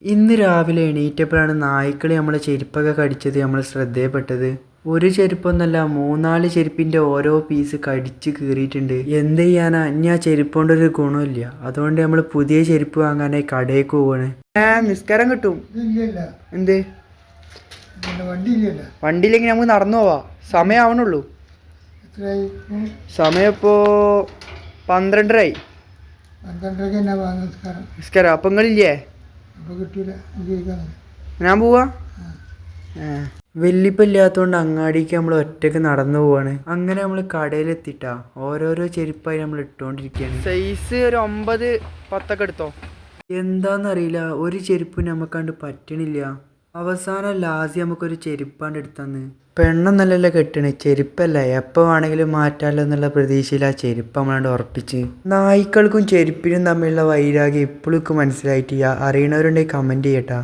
ഇന്ന് രാവിലെ എണീറ്റപ്പോഴാണ് നായ്ക്കൾ നമ്മളെ ചെരുപ്പൊക്കെ കടിച്ചത് നമ്മൾ ശ്രദ്ധയപ്പെട്ടത്. ഒരു ചെരുപ്പൊന്നല്ല, മൂന്നാല് ചെരുപ്പിന്റെ ഓരോ പീസ് കടിച്ച് കീറിയിട്ടുണ്ട്. എന്ത് ചെയ്യാനാ, ഇനി ആ ചെരുപ്പ് കൊണ്ടൊരു ഗുണമില്ല. അതുകൊണ്ട് നമ്മൾ പുതിയ ചെരുപ്പ് വാങ്ങാനായി കടയിലേക്ക് പോവാണ്. നിസ്കാരം കിട്ടും. എന്ത് വണ്ടിയില്ലെങ്കിൽ നമുക്ക് നടന്നു പോവാ. സമയം ആവണുള്ളൂ. സമയം ഇപ്പോ 12:30. നിസ്കാരം അപ്പൊ നിങ്ങളില്ലേ? ഞാൻ പോവാ. വെല്ലിപ്പില്ലാത്തോണ്ട് അങ്ങാടിക്ക് നമ്മൾ ഒറ്റക്ക് നടന്നു പോവാണ്. അങ്ങനെ നമ്മൾ കടയിലെത്തിട്ടാ ഓരോരോ ചെരുപ്പായി നമ്മൾ ഇട്ടോണ്ടിരിക്കുകയാണ്. സൈസ് ഒരു 9-10 എടുത്തോ. എന്താന്നറിയില്ല, ഒരു ചെരുപ്പ് നമുക്കണ്ട് പറ്റണില്ല. അവസാനം ലാസ്റ്റ് നമുക്കൊരു ചെരുപ്പാണ്ട് എടുത്തന്ന്. പെണ്ണൊന്നല്ലല്ലോ കെട്ടണ്, ചെരുപ്പല്ല. എപ്പോൾ വേണമെങ്കിലും മാറ്റാമല്ലോ എന്നുള്ള പ്രതീക്ഷയിൽ ആ ചെരുപ്പ് നമ്മളാണ്ട് ഉറപ്പിച്ച്. നായ്ക്കൾക്കും ചെരുപ്പിനും തമ്മിലുള്ള വൈരാഗ്യം ഇപ്പോഴും മനസ്സിലായിട്ടില്ല. അറിയണവരുണ്ടെങ്കിൽ കമൻറ്റ് ചെയ്യട്ടാ.